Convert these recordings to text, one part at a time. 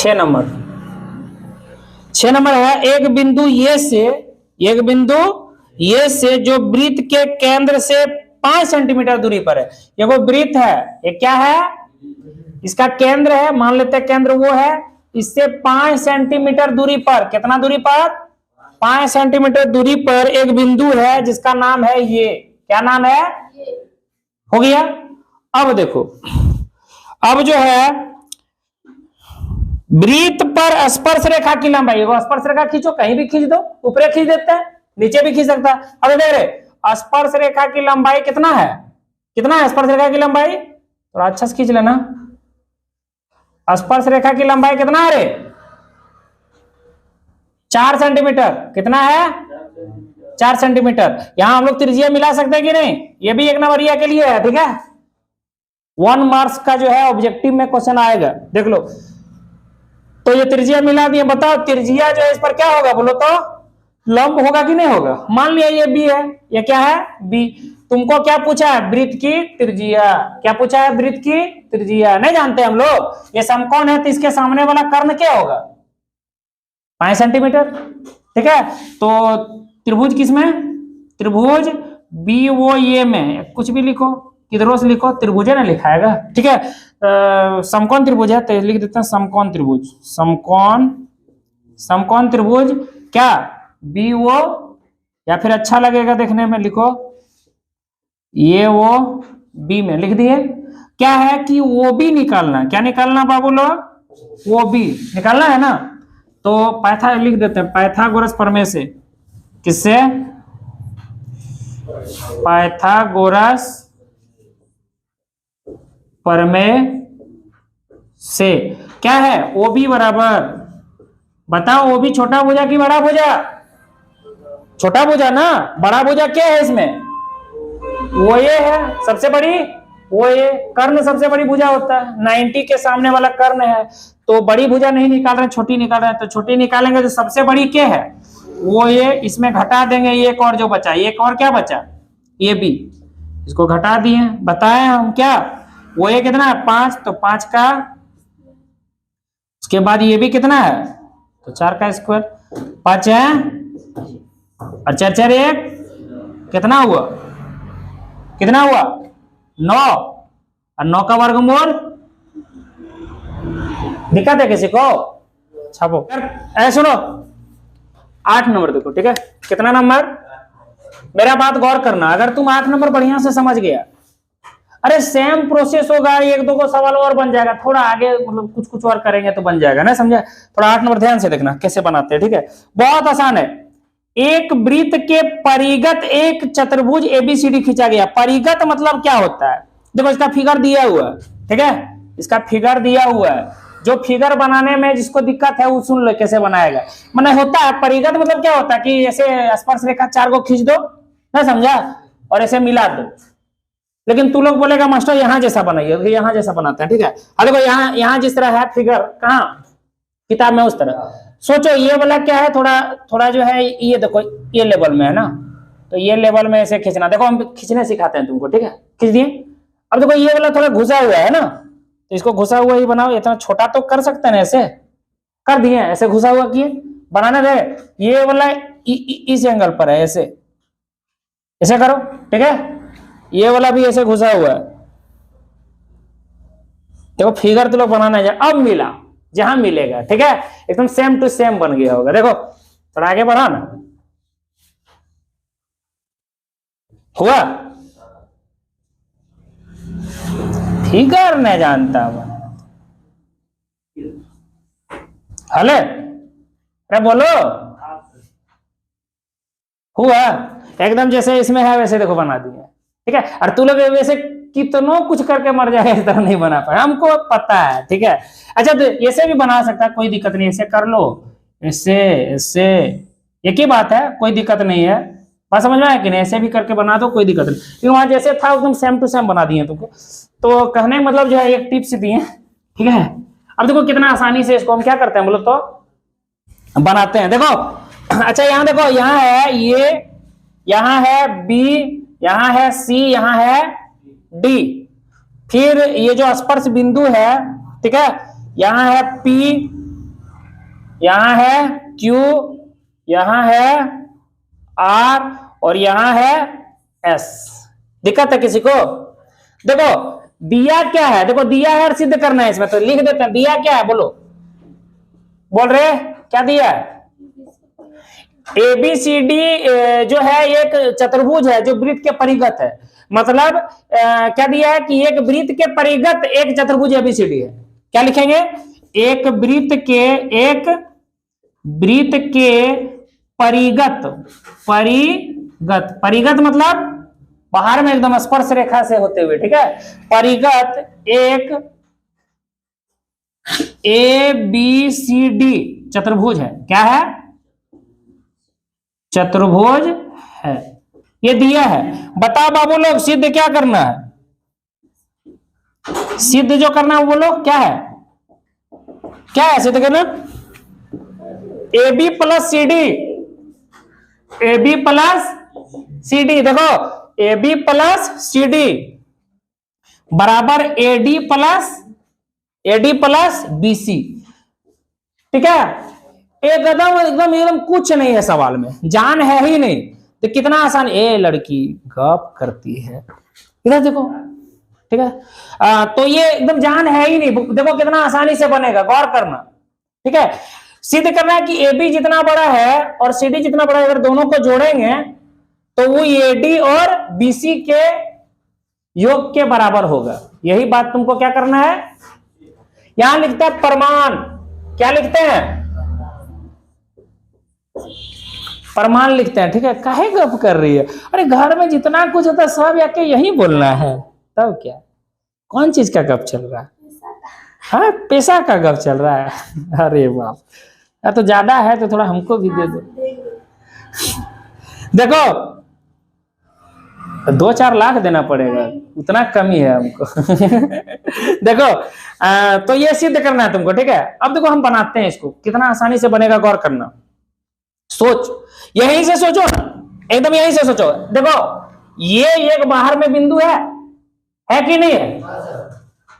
6 number. 6 number है एक बिंदु ये से जो वृत्त के केंद्र से 5 सेंटीमीटर दूरी पर है। ये वो वृत्त है, ये क्या है, इसका केंद्र है, मान लेते हैं केंद्र वो है, इससे 5 सेंटीमीटर दूरी पर, कितना दूरी पर, 5 सेंटीमीटर दूरी पर एक बिंदु है जिसका नाम है ये, क्या नाम है, हो गया। अब देखो, अब जो है वृत्त पर स्पर्श रेखा की लंबाई, स्पर्श रेखा खींचो, कहीं भी खींच दो, ऊपर खींच देते हैं, नीचे भी खींच सकता है। अब देख रहे स्पर्श रेखा की लंबाई कितना है, कितना है स्पर्श रेखा की लंबाई, थोड़ा अच्छा से खींच लेना। स्पर्श रेखा की लंबाई कितना है रे, 4 सेंटीमीटर, कितना है, 4 सेंटीमीटर। यहां हम लोग त्रिज्या मिला सकते हैं कि नहीं, ये भी एक नंबरिया के लिए है, ठीक है। 1 मार्क्स का जो है ऑब्जेक्टिव में क्वेश्चन आएगा, देख लो। तो ये त्रिज्या मिला दिए, बताओ त्रिज्या जो है इस पर क्या होगा, बोलो तो लंब होगा कि नहीं होगा। मान लिया ये बी है, ये क्या है, बी। तुमको क्या पूछा है, वृत्त की त्रिज्या, क्या पूछा है, वृत्त की त्रिज्या, नहीं जानते हम लोग। ये समकोण है तो इसके सामने वाला कर्ण क्या होगा, 5 सेंटीमीटर, ठीक है। तो त्रिभुज किसमें, त्रिभुज बी वो ये में, कुछ भी लिखो, किधरों से लिखो, त्रिभुज है ना लिखाएगा, ठीक है। समकोण त्रिभुज है तो लिख देते हैं समकोण त्रिभुज, समकोण त्रिभुज क्या, बी वो, या फिर अच्छा लगेगा देखने में लिखो ये वो बी में लिख दिए। क्या है कि वो भी निकालना, क्या निकालना बाबू लोग, वो भी निकालना है ना। तो पाइथा लिख देते हैं, पाइथागोरस प्रमेय से, किससे, पाइथागोरस प्रमेय से। क्या है, ओ बी बराबर, बताओ ओ बी छोटा भुजा की बड़ा भुजा, छोटा भुजा ना, बड़ा भुजा क्या है इसमें, वो ये है सबसे बड़ी, वो ये कर्ण सबसे बड़ी भुजा होता है, 90 के सामने वाला कर्ण है। तो बड़ी भुजा नहीं निकाल रहे, छोटी निकाल रहे हैं, तो छोटी निकालेंगे तो सबसे बड़ी क्या है, वो ये, इसमें घटा देंगे एक और जो बचा, एक और क्या बचा, ये भी, इसको घटा दिए, बताए हम क्या, वो ये कितना है 5, तो 5 का, उसके बाद ये भी कितना है, तो 4 का स्क्वायर, 5 है और 4 4 1, कितना हुआ, कितना हुआ 9, और 9 का वर्गमूल, दिक्कत है किसी को, छापो ऐसे सुनो। 8 नंबर देखो, ठीक है, कितना नंबर, मेरा बात गौर करना, अगर तुम 8 नंबर बढ़िया से समझ गया, अरे सेम प्रोसेस होगा, 1-2 को सवाल और बन जाएगा, थोड़ा आगे मतलब कुछ कुछ और करेंगे तो बन जाएगा ना, समझे। थोड़ा 8 नंबर ध्यान से देखना कैसे बनाते हैं, ठीक है, बहुत आसान है। एक वृत्त के परिगत एक चतुर्भुज एबीसीडी खींचा गया। परिगत मतलब क्या होता है, देखो इसका फिगर दिया हुआ है, ठीक है, इसका फिगर दिया हुआ है। जो फिगर बनाने में जिसको दिक्कत है वो सुन लो कैसे बनाएगा। मैंने होता है परिगत मतलब क्या होता है कि ऐसे स्पर्श रेखा 4 को खींच दो ना, समझा, और ऐसे मिला दो। लेकिन तू लोग बोलेगा मास्टर यहाँ जैसा बनाइए, यहाँ जैसा बनाते हैं, ठीक है। अब देखो यहाँ जिस तरह है फिगर, कहाँ किताब में उस तरह सोचो। ये वाला क्या है, थोड़ा थोड़ा जो है ये देखो ये लेवल में है ना, तो ये लेवल में ऐसे खींचना, देखो हम खींचने सिखाते हैं तुमको, ठीक है, खींच दिए। अब देखो ये वाला थोड़ा घुसा हुआ है ना, तो इसको घुसा हुआ ही बनाओ, इतना छोटा तो कर सकते हैं, ऐसे कर दिए, ऐसे घुसा हुआ किए, बनाने रहे। ये वाला इस एंगल पर है, ऐसे ऐसे करो, ठीक है। ये वाला भी ऐसे घुसा हुआ है, देखो फिगर तो लोग बनाना है। अब मिला जहां मिलेगा, ठीक है, एकदम सेम टू सेम बन गया होगा। देखो थोड़ा आगे बढ़ा ना, हुआ, फिगर नहीं जानता हले, अरे बोलो, हुआ एकदम जैसे इसमें है वैसे देखो बना दिया, ठीक है। और तू लोग वैसे कितनों कुछ करके मर जाए, इस तरह नहीं बना पाए, हमको पता है, ठीक है। अच्छा तो ऐसे भी बना सकता है, कोई दिक्कत नहीं, ऐसे कर लो, ऐसे ऐसे, एक ही बात है, कोई दिक्कत नहीं है, बात समझ में आया कि नहीं। ऐसे भी करके बना दो, कोई दिक्कत नहीं, क्योंकि वहां जैसे था एकदम सेम टू सेम बना दिए तुमको। तो कहने मतलब जो है एक टिप्स दिए, ठीक है। अब देखो कितना आसानी से इसको हम क्या करते हैं, बोलो तो बनाते हैं। देखो अच्छा यहाँ देखो, यहाँ है ये, यहाँ है बी, यहाँ है सी, यहाँ है डी, फिर ये जो स्पर्श बिंदु है, ठीक है, यहाँ है पी, यहां है Q, यहां है R और यहां है S। दिक्कत है किसी को? देखो दिया क्या है, देखो दिया है और सिद्ध करना है इसमें, तो लिख देते हैं दिया क्या है, बोलो, बोल रहे क्या दिया है? ABCD जो है एक चतुर्भुज है जो वृत्त के परिगत है, मतलब क्या दिया है कि एक वृत्त के परिगत एक चतुर्भुज ABCD है। क्या लिखेंगे? एक वृत्त के परिगत, परिगत मतलब बाहर में एकदम स्पर्श रेखा से होते हुए, ठीक है, परिगत एक ABCD चतुर्भुज है। क्या है? चतुर्भुज है, ये दिया है। बताओ बाबू लोग सिद्ध क्या करना है? सिद्ध जो करना है बोलो क्या है? क्या है सिद्ध करना? AB plus CD, AB plus CD, देखो AB प्लस CD बराबर AD प्लस BC, ठीक है। एकदम एकदम एकदम कुछ नहीं है सवाल में, जान है ही नहीं, तो कितना आसान। ए लड़की गप करती है, इधर देखो, ठीक है। तो ये एकदम जान है ही नहीं, देखो कितना आसानी से बनेगा, गौर करना, ठीक है। सिद्ध करना है कि AB जितना बड़ा है और CD जितना बड़ा है, अगर दोनों को जोड़ेंगे तो वो AD और BC के योग के बराबर होगा। यही बात तुमको क्या करना है, यहां लिखता है प्रमाण। क्या लिखते हैं? प्रमाण लिखते हैं, ठीक है। काहे गप कर रही है? अरे घर में जितना कुछ होता है सब आके यही बोलना है, तब क्या, कौन चीज का गप चल रहा है? हाँ पैसा का गप चल रहा है। अरे बाप, या तो ज्यादा है तो थोड़ा हमको भी दे दो। देखो 2-4 लाख देना पड़ेगा, उतना कमी है हमको। देखो तो ये सिद्ध करना है तुमको, ठीक है। अब देखो हम बनाते हैं इसको, कितना आसानी से बनेगा, गौर करना। सोच, यहीं से सोचो ना, एकदम यहीं से सोचो। देखो ये एक बाहर में बिंदु है कि नहीं है?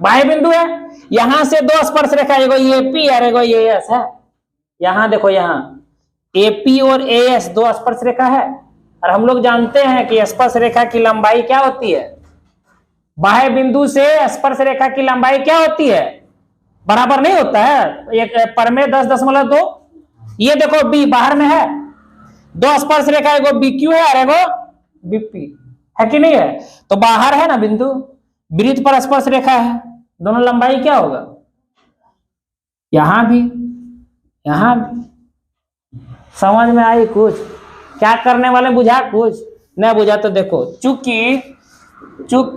बाह्य बिंदु है। यहां से दो स्पर्श रेखा, एगो AP और एगो AS है। यहां देखो, यहां AP और AS दो स्पर्श रेखा है, और हम लोग जानते हैं कि स्पर्श रेखा की लंबाई क्या होती है? बाह्य बिंदु से स्पर्श रेखा की लंबाई क्या होती है? बराबर नहीं होता है, एक पर में 10.2। ये देखो B बाहर में है, दो स्पर्श रेखा, एगो BQ है और एगो BP है कि नहीं है? तो बाहर है ना बिंदु, वृत्त पर स्पर्श रेखा है, दोनों लंबाई क्या होगा? यहां भी समझ में आई कुछ? क्या करने वाले, बुझा कुछ? नहीं बुझा तो देखो, चूंकि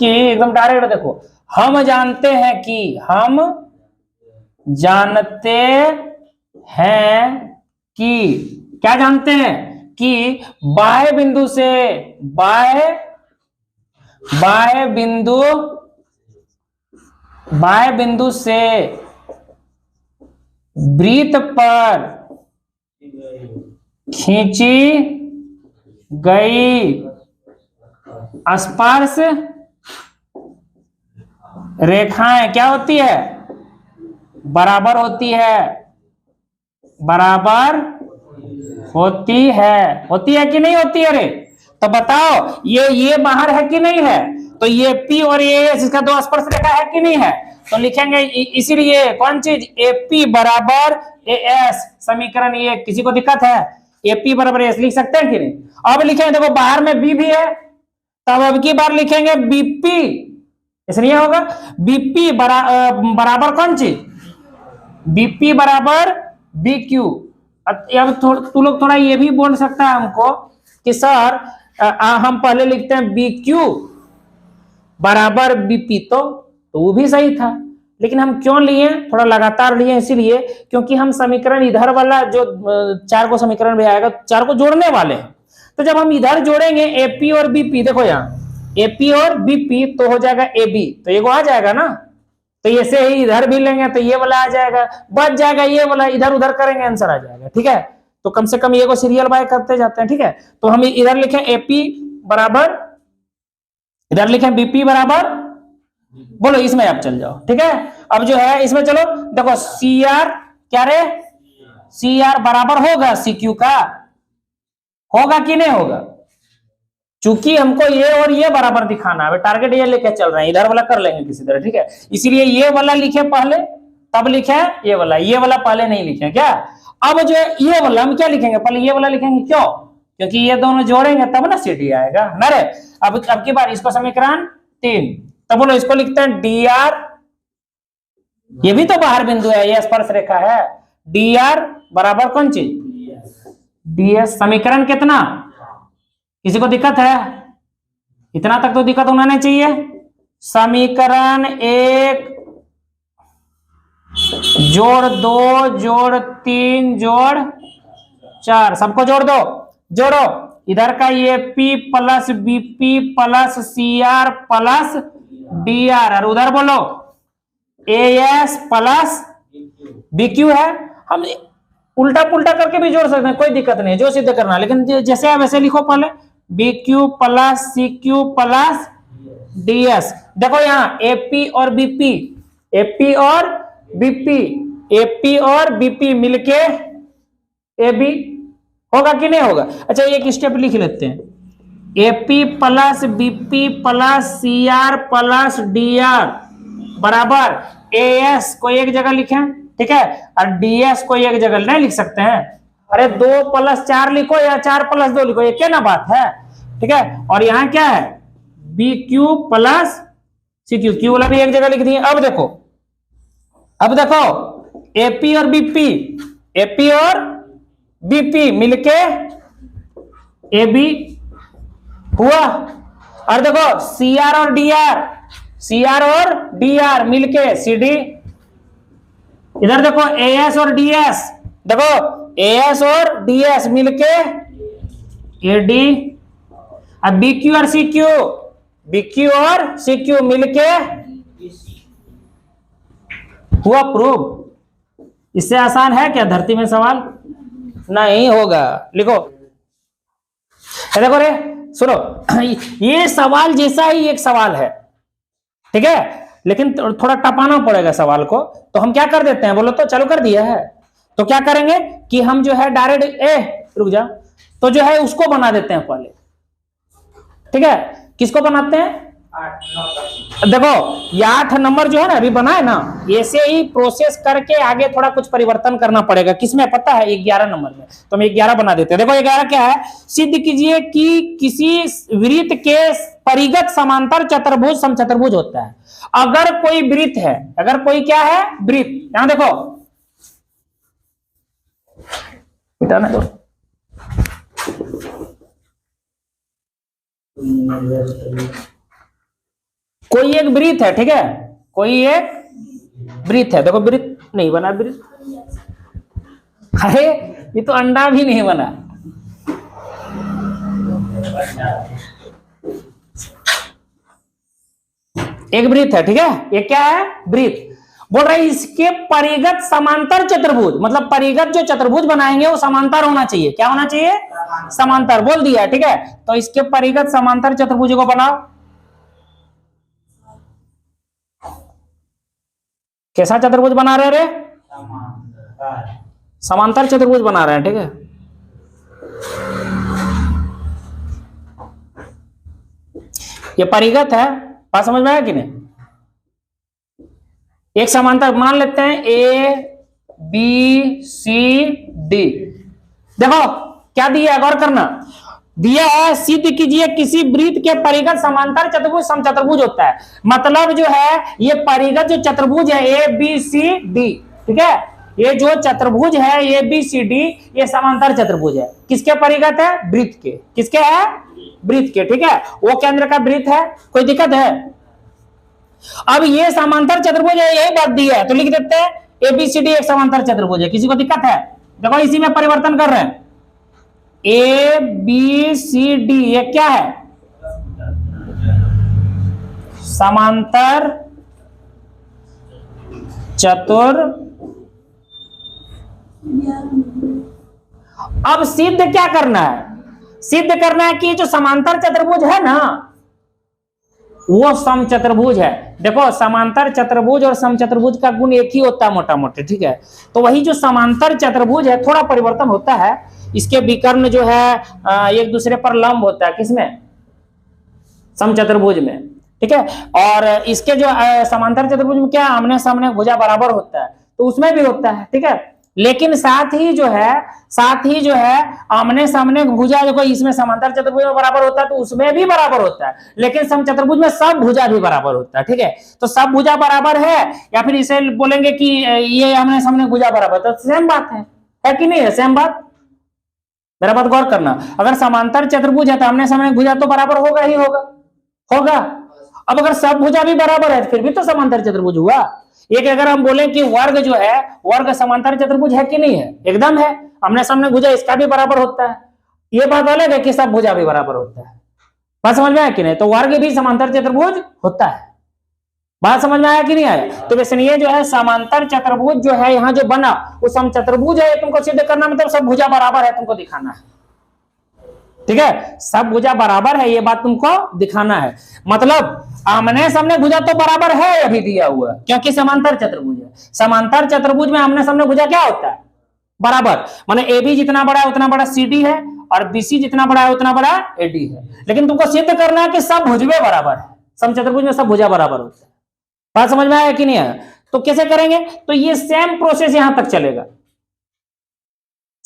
एकदम डायरेक्ट देखो, हम जानते हैं कि क्या जानते हैं कि बाह्य बिंदु से वृत्त पर खींची गई स्पर्श रेखाएं क्या होती है? बराबर होती है कि नहीं होती है? अरे तो बताओ, ये बाहर है कि नहीं है? तो ये P और AS इसका दो स्पर्श रेखा है कि नहीं है? तो लिखेंगे इसीलिए कौन चीज, AP बराबर AS। समीकरण ये, किसी को दिक्कत है? AP बराबर AS लिख सकते हैं कि नहीं? अब लिखेंगे, देखो बाहर में B भी है, तब अब की बार लिखेंगे BP, इसलिए होगा BP बराबर कौन चीज? BP बराबर BQ। अब तू लोग थोड़ा ये भी बोल सकता है हमको कि सर हम पहले लिखते हैं BQ बराबर BP, तो वो भी सही था, लेकिन हम क्यों लिए, थोड़ा लगातार लिए, इसीलिए क्योंकि हम समीकरण इधर वाला जो 4 को समीकरण भी आएगा, 4 को जोड़ने वाले हैं। तो जब हम इधर जोड़ेंगे AP और BP, देखो यहाँ AP और BP तो हो जाएगा AB, तो ये आ जाएगा ना, तो ऐसे ही इधर भी लेंगे तो ये वाला आ जाएगा, बच जाएगा ये वाला, इधर उधर करेंगे आंसर आ जाएगा, ठीक है। तो कम से कम ये को सीरियल बाय करते जाते हैं, ठीक है। तो हम इधर लिखें AP बराबर, इधर लिखें BP बराबर, बोलो इसमें आप चल जाओ, ठीक है। अब जो है इसमें चलो, देखो CR क्या रे, सी आर बराबर होगा सी क्यू का? होगा कि नहीं होगा? चूंकि हमको ये और ये बराबर दिखाना है, टारगेट ये लेके चल रहे हैं, इधर वाला कर लेंगे किसी तरह, ठीक है। इसीलिए ये वाला लिखे पहले, तब लिखे ये वाला पहले नहीं लिखे क्या। अब जो है ये वाला हम क्या लिखेंगे, पहले ये वाला लिखेंगे, क्यों? क्योंकि ये दोनों जोड़ेंगे तब ना सी डी आएगा ना रे। अब की बार इसको समीकरण 3, तब बोलो इसको लिखते हैं डी आर, ये भी तो बाहर बिंदु है, ये स्पर्श रेखा है, डी आर बराबर कौन चीज, डी एस। समीकरण कितना, किसी को दिक्कत है? इतना तक तो दिक्कत होना नहीं चाहिए। समीकरण 1 जोड़ 2 जोड़ 3 जोड़ 4, सबको जोड़ दो, जोड़ो। इधर का ये P plus BP plus C R plus D R, और उधर बोलो A S plus B Q है। हम उल्टा पुल्टा करके भी जोड़ सकते हैं, कोई दिक्कत नहीं, जो सिद्ध करना, लेकिन जैसे है वैसे लिखो पहले, B Q plus C Q plus D S. देखो यहाँ एपी और बीपी, एपी और बीपी, एपी और बीपी मिलके ए बी होगा कि नहीं होगा? अच्छा एक स्टेप लिख लेते हैं, AP plus BP plus C R plus D R बराबर ए एस को एक जगह लिखें, ठीक है, और डी एस को एक जगह नहीं लिख सकते हैं? अरे 2 + 4 लिखो या 4 + 2 लिखो, ये क्या ना बात है, ठीक है। और यहाँ क्या है, B Q plus C Q, Q वाला भी एक जगह लिख दिए। अब देखो एपी और बीपी, एपी और बीपी मिलके ए बी हुआ, और देखो सी आर और डी आर, सी आर और डी आर मिलके सी डी। इधर देखो ए एस और डी एस, देखो ए एस और डी एस मिलके ए डी, अब बी क्यू और सी क्यू, बी क्यू और सी क्यू मिलके हुआ प्रूव। इससे आसान है क्या धरती में सवाल? नहीं होगा, लिखो। देखो रे, सुनो, ये सवाल जैसा ही एक सवाल है, ठीक है, लेकिन थोड़ा टपाना पड़ेगा सवाल को, तो हम क्या कर देते हैं, बोलो तो चालू कर दिया है, तो क्या करेंगे कि हम जो है डायरेक्ट रुक जा, तो जो है उसको बना देते हैं पहले, ठीक है। किसको बनाते हैं? देखो ये 8 नंबर जो है ना अभी बना है ना, ऐसे ही प्रोसेस करके आगे थोड़ा कुछ परिवर्तन करना पड़ेगा। किसमें पता है? 11 नंबर में, तो हम 11 बना देते हैं। देखो 11 क्या है, सिद्ध कीजिए कि किसी वृत्त के परिगत समांतर चतुर्भुज समचतुर्भुज होता है। अगर कोई वृत्त है, अगर कोई क्या है, वृत्त, यहां देखो मिटाना दो, कोई एक वृत्त है, ठीक है, कोई एक वृत्त है, देखो वृत्त नहीं बना, वृत्त, अरे ये तो अंडा भी नहीं बना, एक वृत्त है, ठीक है, ये क्या है, वृत्त। बोल रहे इसके परिगत समांतर चतुर्भुज, मतलब परिगत जो चतुर्भुज बनाएंगे वो समांतर होना चाहिए। क्या होना चाहिए? समांतर, बोल दिया, ठीक है। तो इसके परिगत समांतर चतुर्भुज को बनाओ। कैसा चतुर्भुज बना रहे रे? समांतर चतुर्भुज बना रहे हैं, ठीक है। ये परिगत है, बात समझ में आया कि नहीं? एक समांतर मान लेते हैं ए बी सी डी। देखो क्या दिया है, गौर करना, दिया है सिद्ध कीजिए किसी वृत्त के परिगत समांतर चतुर्भुज समचतुर्भुज होता है। मतलब जो है ये परिगत जो चतुर्भुज है ए बी सी डी, ठीक है, ये जो चतुर्भुज है ए बी सी डी, ये समांतर चतुर्भुज है। किसके परिगत है? वृत्त के। किसके है? वृत्त के, ठीक है, वो केंद्र का वृत्त है। कोई दिक्कत है? अब ये समांतर चतुर्भुज है, यही बात दी है, तो लिख देते हैं ए बी सी डी एक समांतर चतुर्भुज है। किसी को दिक्कत है? देखो इसी में परिवर्तन कर रहे हैं, ए बी सी डी ये क्या है? समांतर चतुर्भुज। अब सिद्ध क्या करना है? सिद्ध करना है कि जो समांतर चतुर्भुज है ना, वो समचतुर्भुज है। देखो समांतर चतुर्भुज और समचतुर्भुज का गुण एक ही होता है मोटा मोटे, ठीक है। तो वही जो समांतर चतुर्भुज है थोड़ा परिवर्तन होता है, इसके विकर्ण जो है एक दूसरे पर लंब होता है, किसमें, समचतुर्भुज में, ठीक है। और इसके जो समांतर चतुर्भुज में क्या आमने सामने भुजा बराबर होता है, तो उसमें भी होता है, ठीक है। लेकिन साथ ही जो है आमने सामने भुजा देखो इसमें समांतर चतुर्भुज में बराबर होता है तो उसमें भी बराबर होता है, लेकिन समचतुर्भुज में सब भुजा भी बराबर होता है, ठीक है। तो सब भुजा बराबर है, या फिर इसे बोलेंगे कि ये आमने सामने भुजा बराबर, तो सेम बात है कि नहीं है, सेम बात। मेरा बात गौर करना, अगर समांतर चतुर्भुज है तो आमने सामने भुजा तो बराबर होगा ही होगा। अब अगर सब भुजा भी बराबर है फिर भी तो समांतर चतुर्भुज हुआ। एक अगर हम बोले कि वर्ग जो है वर्ग समांतर चतुर्भुज है कि नहीं है, एकदम है। आमने सामने भुजा इसका भी बराबर होता है, ये बात अलग है कि सब भुजा भी बराबर होता है। बात समझ में आया कि नहीं, तो वर्ग भी समांतर चतुर्भुज होता है। बात समझ में आया कि नहीं आया। तो वैसे ये जो है समांतर चतुर्भुज जो है यहाँ जो बना वो समचतुर्भुज है, तुमको सिद्ध करना मतलब सब भुजा बराबर है तुमको दिखाना है, ठीक है। सब भुजा बराबर है ये बात तुमको दिखाना है, मतलब आमने सामने भुजा तो बराबर है अभी दिया हुआ, क्योंकि समांतर चतुर्भुज है। समांतर चतुर्भुज में आमने सामने भुजा क्या होता है, बराबर। माने AB जितना बड़ा है उतना बड़ा CD है और BC जितना बड़ा है उतना बड़ा AD है। लेकिन तुमको सिद्ध करना है कि सब भुजवे बराबर है, समचतुर्भुज में सब भुजा बराबर होता है। बात समझ में आया कि नहीं आया। तो कैसे करेंगे, तो ये सेम प्रोसेस यहां तक चलेगा,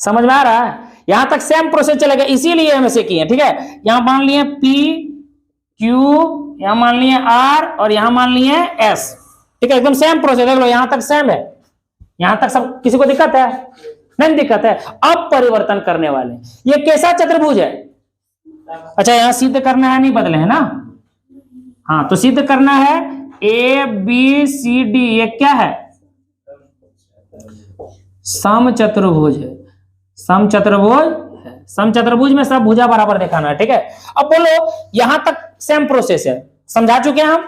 समझ में आ रहा है, यहां तक सेम प्रोसेस चलेगा, इसीलिए हम ऐसे किए, ठीक है। यहां मान लिए P Q, यहां मान लिए R और यहां मान लिए S, ठीक है। एकदम सेम प्रोसेस, देख लो यहां तक सेम है, यहां तक सब किसी को दिक्कत है, नहीं दिक्कत है। अब परिवर्तन करने वाले, ये कैसा चतुर्भुज है, अच्छा यहां सिद्ध करना है, नहीं बदले है ना, हाँ तो सिद्ध करना है ABCD, ये क्या है, समचतुर्भुज है, समचतुर्भुज है। समचतुर्भुज में सब भुजा बराबर दिखाना है, ठीक है। अब बोलो यहां तक सेम प्रोसेस है, समझा चुके हैं हम,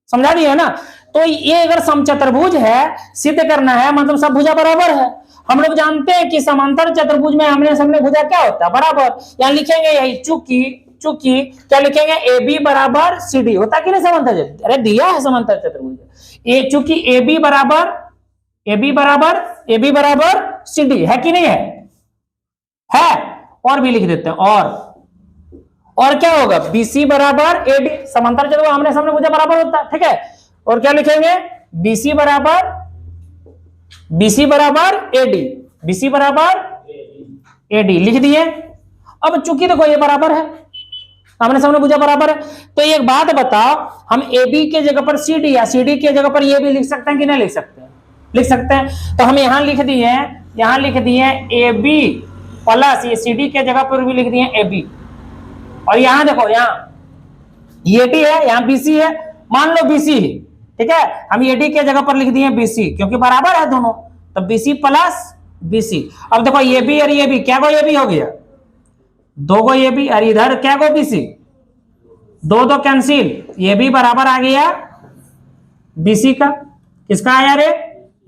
समझा दिए ना। तो ये अगर समचतुर्भुज है सिद्ध करना है मतलब सब भुजा बराबर है। हम लोग जानते हैं कि समांतर चतुर्भुज में आमने सामने भुजा क्या होता है, बराबर। यहां लिखेंगे यही चूंकि क्या लिखेंगे, AB बराबर CD होता कि नहीं समांतर चतुर्भुज, अरे दिया है समांतर चतुर्भुज, चूंकि AB बराबर CD है कि नहीं है। और भी लिख देते हैं, और क्या होगा, BC बराबर AD, समांतर चतुर्भुज आमने सामने भुजा बराबर होता है, ठीक है। और क्या लिखेंगे, BC बराबर AD लिख दिए। अब चूंकि देखो ये बराबर है, आमने सामने भुजा बराबर है, तो एक बात बताओ, हम AB के जगह पर CD या CD के जगह पर ये भी लिख सकते हैं कि नहीं लिख सकते, लिख सकते हैं। तो हम यहां लिख दिए AB प्लस ये CD के जगह पर भी लिख दिए AB, और यहां देखो यहाँ AD है, यहाँ BC है, मान लो BC है, ठीक है। हम AD के जगह पर लिख दिए BC क्योंकि बराबर है दोनों, तो BC प्लस BC। अब देखो ये भी और ये भी, क्या को ये भी हो गया, दो को ये भी, और इधर क्या को BC, दो कैंसिल, ये भी बराबर आ गया BC का, किसका आया रे,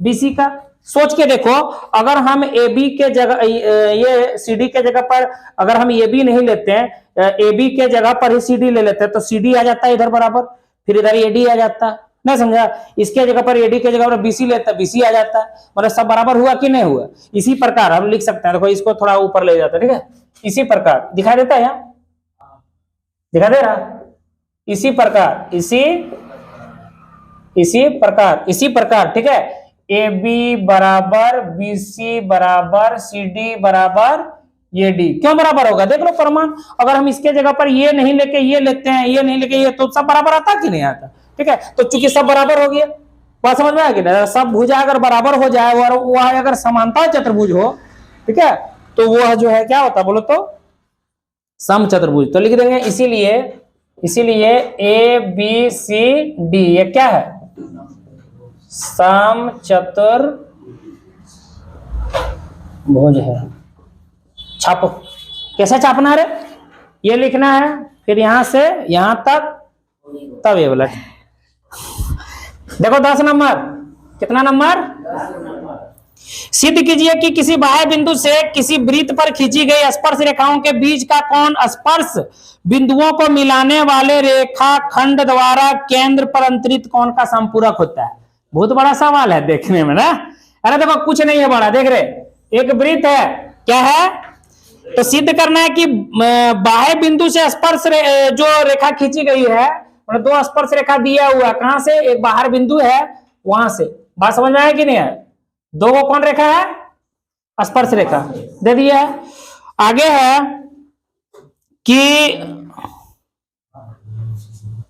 BC का। सोच के देखो, अगर हम AB के जगह ये CD के जगह पर अगर हम AB नहीं लेते हैं, AB के जगह पर ही CD ले लेते हैं तो CD आ जाता है इधर बराबर, फिर इधर AD आ जाता है, नहीं समझा। इसके जगह पर AD के जगह पर BC लेता है, BC आ जाता है, मतलब सब बराबर हुआ कि नहीं हुआ। इसी प्रकार हम लिख सकते हैं, देखो इसको थोड़ा ऊपर ले जाते हैं, ठीक है। इसी प्रकार दिखाई देता है, यहाँ दिखाई दे रहा, इसी प्रकार, ठीक है। AB बराबर BC बराबर CD बराबर AD, क्यों बराबर होगा, देख लो प्रमाण। अगर हम इसके जगह पर ये नहीं लेके ये लेते हैं, ये नहीं लेके ये, तो सब बराबर आता कि नहीं आता, ठीक है। तो चूंकि सब बराबर हो गया, बात समझ में आ गई। सब भुजा अगर बराबर हो जाए और वह अगर समांतर चतुर्भुज हो, ठीक है, तो वह जो है क्या होता बोलो तो समचतुर्भुज। तो लिख देंगे इसीलिए ABCD ये क्या है, समचतुर्भुज है। छापो, कैसे छापना है, ये लिखना है, फिर यहां से यहां तक, तब ये बोला। देखो 10 नंबर, कितना नंबर, सिद्ध कीजिए कि किसी बाह्य बिंदु से किसी वृत्त पर खींची गई स्पर्श रेखाओं के बीच का कोण स्पर्श बिंदुओं को मिलाने वाले रेखाखंड द्वारा केंद्र पर अंतरित कोण का संपूरक होता है। बहुत बड़ा सवाल है देखने में ना। अरे देखो कुछ नहीं है बड़ा, देख रहे एक वृत्त है, क्या है, तो सिद्ध करना है कि बाह्य बिंदु से स्पर्श जो रेखा खींची गई है, मतलब दो स्पर्श रेखा दिया हुआ, कहां से, एक बाहर बिंदु है वहां से। बात समझ में आया कि नहीं है? दो को कौन रेखा है, स्पर्श रेखा दे दिया है। आगे है कि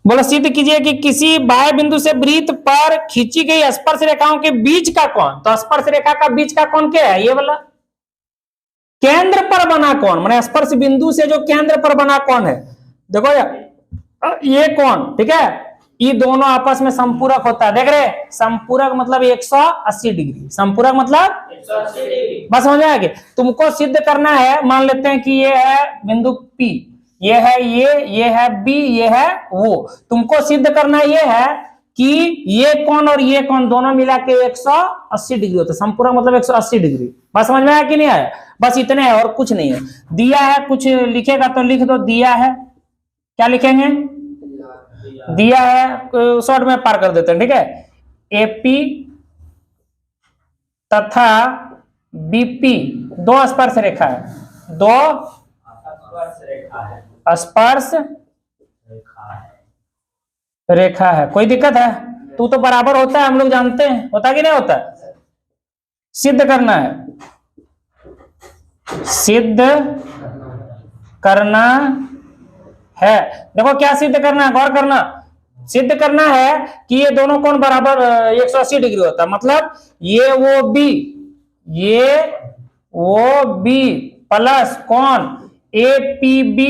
बोलो सिद्ध कीजिए कि किसी बाह्य बिंदु से वृत्त पर खींची गई स्पर्श रेखाओं के बीच का कोण, तो स्पर्श रेखा का बीच का कोण क्या है, ये वाला केंद्र पर बना कोण, माने स्पर्श बिंदु से जो केंद्र पर बना कोण है, देखो ये कोण, ठीक है, ये दोनों आपस में संपूरक होता है। देख रहे, संपूरक मतलब 180 डिग्री, संपूरक मतलब 180 डिग्री। बस समझ आया कि तुमको सिद्ध करना है, मान लेते हैं कि ये है बिंदु P, ये है ये है B, ये है वो। तुमको सिद्ध करना ये है कि ये कोण और ये कोण दोनों मिला के 180 डिग्री होता है, संपूरक मतलब 180 डिग्री। बस समझ में आया कि नहीं आया? बस इतने है और कुछ नहीं है। दिया है, कुछ लिखेगा तो लिख दो, दिया है, क्या लिखेंगे, दिया है, शॉर्ट में पार कर देते हैं, ठीक है, AP तथा BP दो स्पर्श रेखा है, दो स्पर्श रेखा है। कोई दिक्कत है? तू तो बराबर होता है, हम लोग जानते हैं, होता कि नहीं होता? सिद्ध करना है, सिद्ध करना है। देखो क्या सिद्ध करना है, गौर करना, सिद्ध करना है कि ये दोनों कोण बराबर 180 डिग्री होता है, मतलब ये वो B, ये वो B प्लस कोण APB,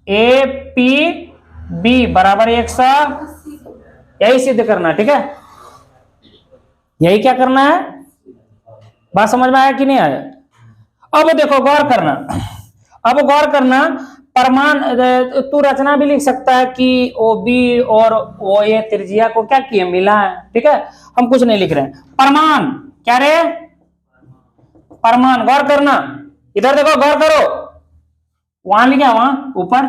APB बराबर 180, यही सिद्ध करना, ठीक है, यही क्या करना है। बात समझ में आया कि नहीं आया? अब देखो गौर करना, अब गौर करना, प्रमाण तू रचना भी लिख सकता है कि OB और OA त्रिज्या को क्या किए, मिला है, ठीक है, हम कुछ नहीं लिख रहे हैं। प्रमाण क्या रे, प्रमाण, गौर करना, इधर देखो, गौर करो, वहां लिखा, वहां ऊपर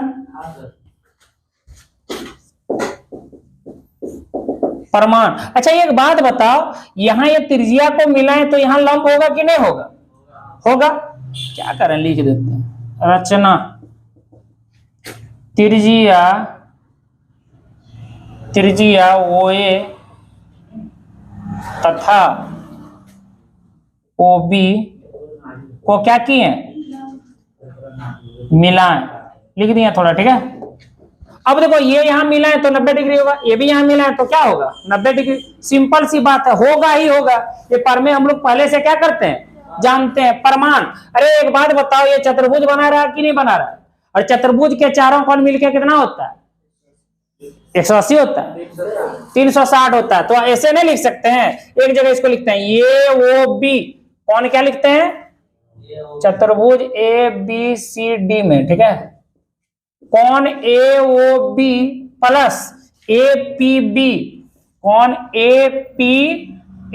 प्रमाण। अच्छा एक बात बताओ, यहां ये त्रिज्या को मिलाएं तो यहां लंब होगा कि नहीं होगा? होगा। क्या करें, लिख देते हैं, रचना त्रिज्या, त्रिज्या OA तथा OB को क्या किए, मिलाएं, लिख दिया थोड़ा, ठीक है। अब देखो ये यहां मिलाएं तो 90 डिग्री होगा, ये भी यहां मिलाएं तो क्या होगा, 90 डिग्री। सिंपल सी बात है, होगा ही होगा, ये प्रमेय हम लोग पहले से क्या करते हैं, जानते हैं, प्रमाण। अरे एक बात बताओ, ये चतुर्भुज बना रहा है कि नहीं बना रहा है? और चतुर्भुज के चारों कोण मिलके कितना होता है, 180 होता है, 360 होता है। तो ऐसे नहीं लिख सकते हैं, एक जगह इसको लिखते हैं, ये वो B, कौन क्या लिखते हैं, चतुर्भुज ABCD में, ठीक है, कौन AOB प्लस APB, कौन AP,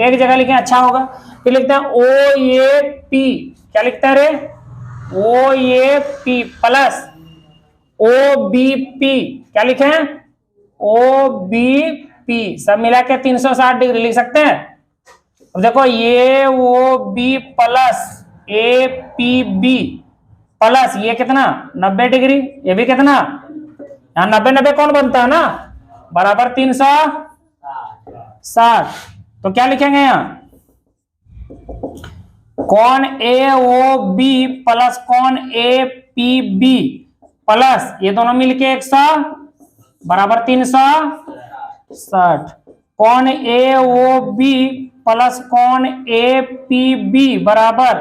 एक जगह लिखें अच्छा होगा, फिर लिखते हैं OAP, क्या लिखता है रे, OAP प्लस OBP, क्या लिखे, OBP, सब मिला के 360 डिग्री लिख सकते हैं। अब देखो ये OB प्लस APB प्लस ये कितना, 90 डिग्री, ये भी कितना, यहाँ 90 कौन बनता है ना, बराबर 360। तो क्या लिखेंगे यहाँ, कौन AOB प्लस कौन APB प्लस ये दोनों मिलके 100 बराबर 360, कौन AOB प्लस कौन APB बराबर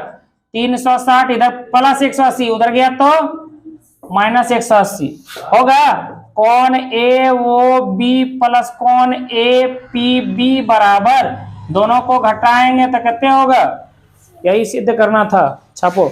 360, इधर प्लस 180, उधर गया तो माइनस 180 होगा। कौन AOB प्लस कौन APB बराबर, दोनों को घटाएंगे तो कितने होगा, यही सिद्ध करना था। छापो।